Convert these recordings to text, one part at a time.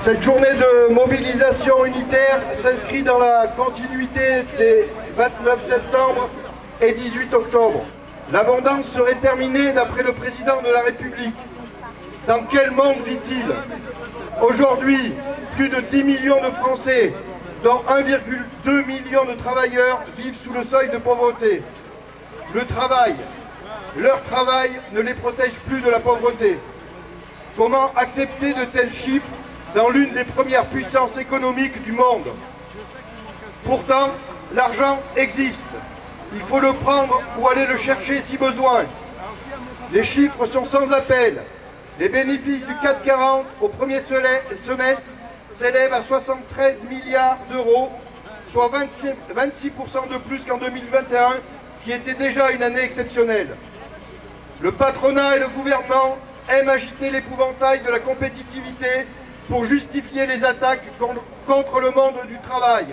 Cette journée de mobilisation unitaire s'inscrit dans la continuité des 29 septembre et 18 octobre. L'abondance serait terminée d'après le président de la République. Dans quel monde vit-il? Aujourd'hui, plus de 10 millions de Français, dont 1,2 million de travailleurs, vivent sous le seuil de pauvreté. Le travail, leur travail ne les protège plus de la pauvreté. Comment accepter de tels chiffres dans l'une des premières puissances économiques du monde? Pourtant, l'argent existe. Il faut le prendre ou aller le chercher si besoin. Les chiffres sont sans appel. Les bénéfices du CAC 40 au premier semestre s'élèvent à 73 milliards d'euros, soit 26% de plus qu'en 2021, qui était déjà une année exceptionnelle. Le patronat et le gouvernement aiment agiter l'épouvantail de la compétitivité pour justifier les attaques contre le monde du travail.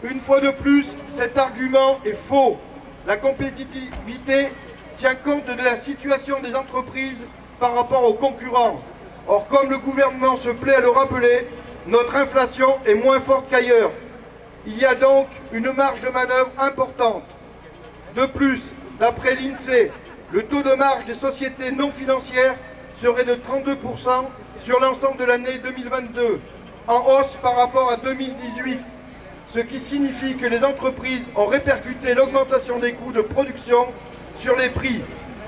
Une fois de plus, cet argument est faux. La compétitivité tient compte de la situation des entreprises par rapport aux concurrents. Or, comme le gouvernement se plaît à le rappeler, notre inflation est moins forte qu'ailleurs. Il y a donc une marge de manœuvre importante. De plus, d'après l'INSEE, le taux de marge des sociétés non financières serait de 32% sur l'ensemble de l'année 2022, en hausse par rapport à 2018, ce qui signifie que les entreprises ont répercuté l'augmentation des coûts de production sur les prix.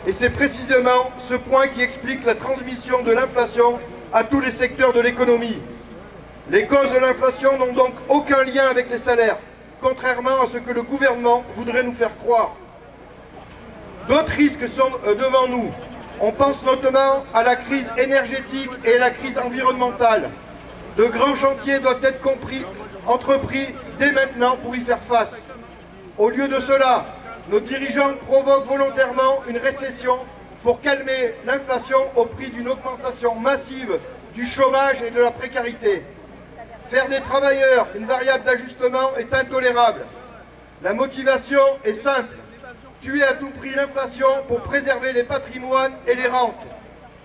Et c'est précisément ce point qui explique la transmission de l'inflation à tous les secteurs de l'économie. Les causes de l'inflation n'ont donc aucun lien avec les salaires, contrairement à ce que le gouvernement voudrait nous faire croire. D'autres risques sont devant nous. On pense notamment à la crise énergétique et à la crise environnementale. De grands chantiers doivent être entrepris dès maintenant pour y faire face. Au lieu de cela, nos dirigeants provoquent volontairement une récession pour calmer l'inflation au prix d'une augmentation massive du chômage et de la précarité. Faire des travailleurs une variable d'ajustement est intolérable. La motivation est simple. Tuer à tout prix l'inflation pour préserver les patrimoines et les rentes.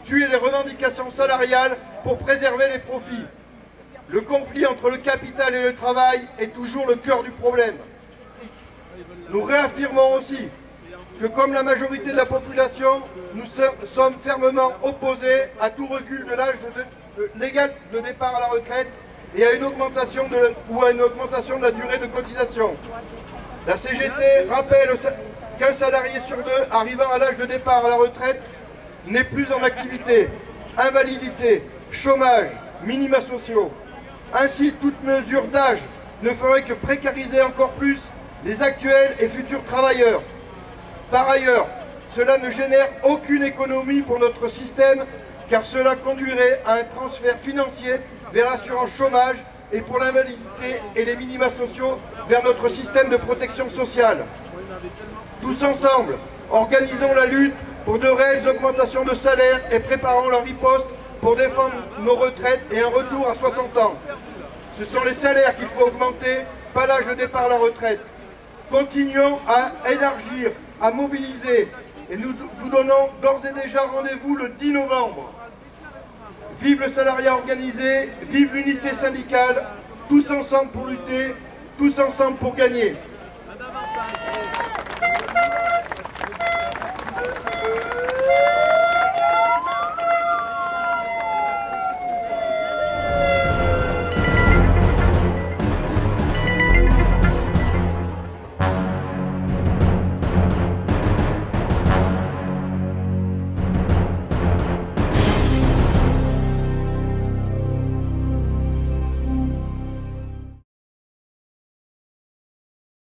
Tuer les revendications salariales pour préserver les profits. Le conflit entre le capital et le travail est toujours le cœur du problème. Nous réaffirmons aussi que, comme la majorité de la population, nous sommes fermement opposés à tout recul de l'âge légal de départ à la retraite et à une augmentation de la durée de cotisation. La CGT rappelle qu'un salarié sur deux arrivant à l'âge de départ à la retraite n'est plus en activité. Invalidité, chômage, minima sociaux. Ainsi, toute mesure d'âge ne ferait que précariser encore plus les actuels et futurs travailleurs. Par ailleurs, cela ne génère aucune économie pour notre système, car cela conduirait à un transfert financier vers l'assurance chômage et pour l'invalidité et les minima sociaux vers notre système de protection sociale. Tous ensemble, organisons la lutte pour de réelles augmentations de salaire et préparons la riposte pour défendre nos retraites et un retour à 60 ans. Ce sont les salaires qu'il faut augmenter, pas l'âge de départ à la retraite. Continuons à élargir, à mobiliser, et nous vous donnons d'ores et déjà rendez-vous le 10 novembre. Vive le salariat organisé, vive l'unité syndicale, tous ensemble pour lutter, tous ensemble pour gagner.